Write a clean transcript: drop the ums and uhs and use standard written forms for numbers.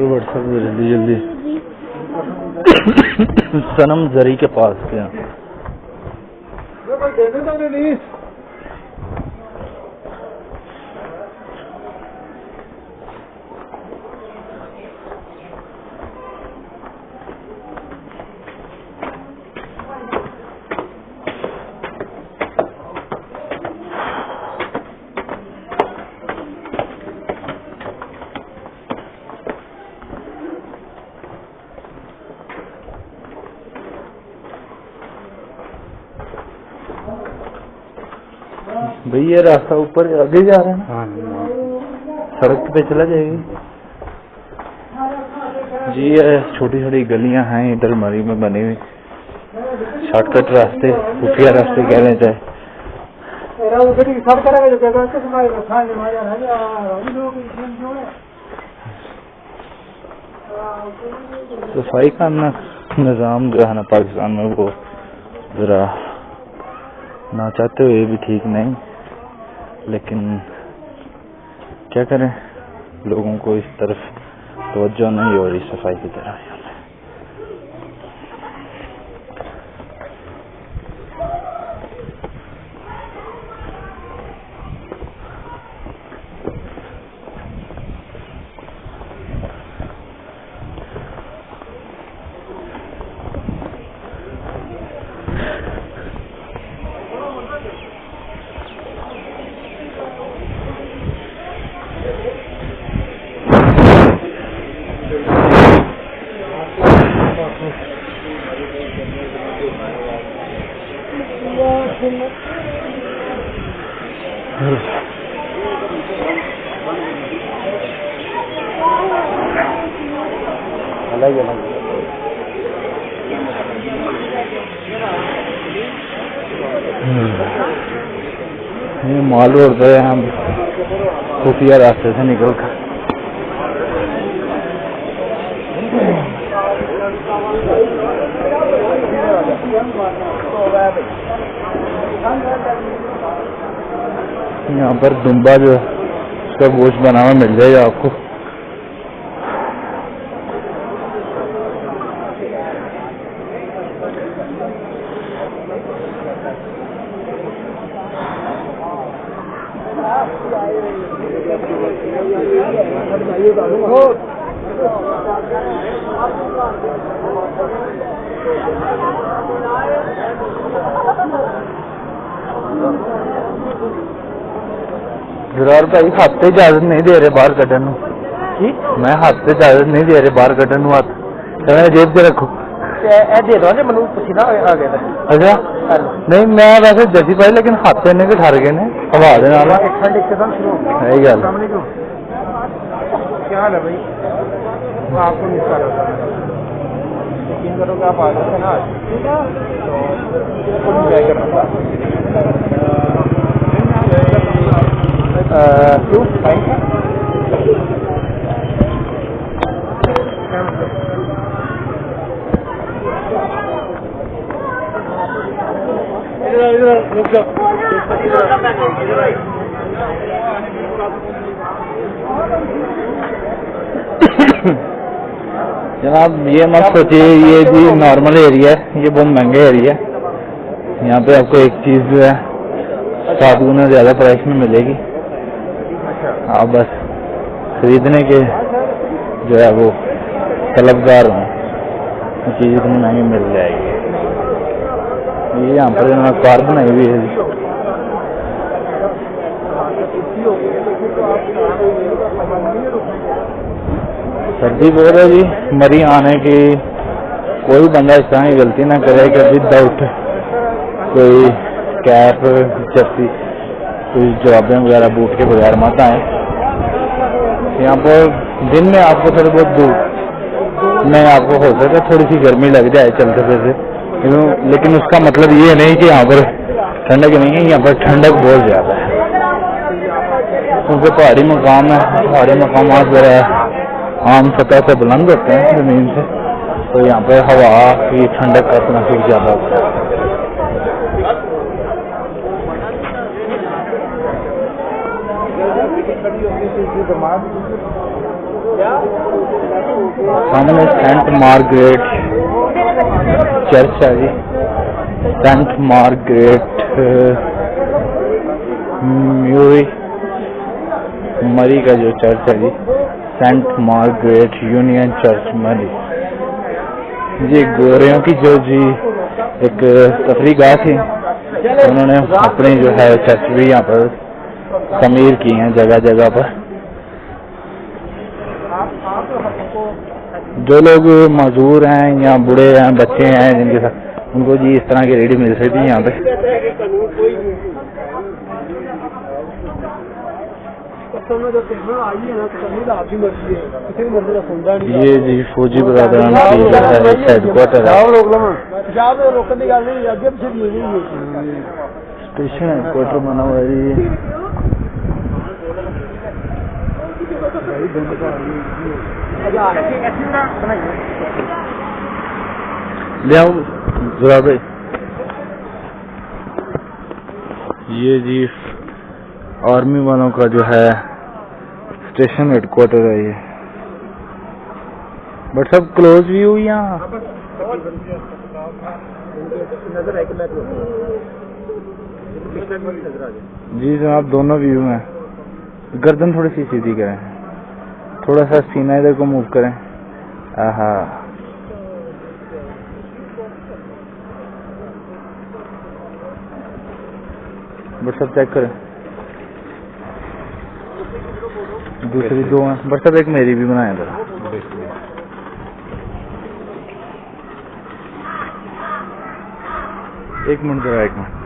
WhatsApp जल्दी जल्दी सनम जरी के पास गया। भैया ये रास्ता ऊपर आगे जा रहा है ना? हाँ, सड़क पे चला जाएगी जी। ये छोटी छोटी गलियां हैं इधर मरी में बनी हुई, शॉर्टकट रास्ते, खुफिया रास्ते कह रहे चाहे। सफाई का निजाम जो है ना पाकिस्तान में वो जरा ना चाहते हुए भी ठीक नहीं, लेकिन क्या करें, लोगों को इस तरफ तवज्जो नहीं हो रही सफाई की तरफ। अलग अलग ये मॉल रोड पे हम खुफिया रास्ते से निकल कर यहाँ पर दुम्बा जो है उसका गोश्त बना हुआ मिल जाएगा आपको। जरार भाई हाथ से इजाजत नहीं दे रहे बाहर कटन, मैं हाथ से इजाजत नहीं दे रहे बाहर कटन, हाथ जेब से रखो। दे दो मैं पुछना आ गया। अच्छा नहीं मैं वैसे जजी पाई, लेकिन हाथ से इन्हें ठर गए ने हवा दे नाल ठंड एकदम शुरू है गल। क्या हाल है भाई? मैं आपको मिस कर रहा था, यकीन करो कि आप आ गए थे ना तो एंजॉय कर रहा था। क्यों जनाब ये मत सोचिए ये जी नॉर्मल एरिया है, ये बहुत महंगा एरिया है। यहाँ पे आपको एक चीज जो है 7 गुना ज्यादा प्राइस में मिलेगी। आप बस खरीदने के जो है वो तलबगार हों, चीज इतनी महंगी मिल जाएगी। ये यहाँ पर इन्होंने कार बनाई हुई है। सर्दी बहुत है जी, मरी आने की कोई बंदा इस तरह की गलती ना करे कि विदाउट कोई कैप जर्सी कोई जराबें वगैरह बूट के बगैर मत आए। यहाँ पर दिन में आपको थोड़ी बहुत धूप में आपको हो सकता है थोड़ी सी गर्मी लग जाए चलते फिरते, लेकिन उसका मतलब ये नहीं कि यहाँ पर ठंडक नहीं है। यहाँ पर ठंडक बहुत ज्यादा है क्योंकि पहाड़ी मकाम है। पहाड़ी मकाम जरा आम सतह से बुलंद होते हैं जमीन से, तो यहाँ पर हवा की ठंडक का महसूस ज्यादा होता है। सामने सेंट मार्गरेट चर्च है जी। सेंट मार्गरेट मरी का जो चर्च है जी, सेंट मार्गरेट यूनियन चर्च मरी जी। गोरियों की जो जी एक तफरीगाह थी, उन्होंने अपने जो है चर्च भी यहाँ पर तमीर की हैं जगह जगह पर। जो लोग मजदूर हैं या बूढ़े हैं, बच्चे हैं जिनके साथ, उनको जी इस तरह की रेडी मिल सकती है यहाँ पे। ये जी फौजी बरादरान की जो है हेडक्वार्टर है, स्टेशन हेडक्वार्टर बना हुआ है जी। ले आओ जरा भाई। ये जी आर्मी वालों का जो है स्टेशन हेडक्वार्टर है ये। बट सब क्लोज व्यू यहाँ जी जनाब, दोनों व्यू में। गर्दन थोड़ी सी सीधी करें, थोड़ा सा सीना इधर को मूव करें। आहा, बट सब चेक करें। दूसरी दो हैं, बट सब एक मेरी भी बनाए जरा। एक मिनट जरा, एक मिनट।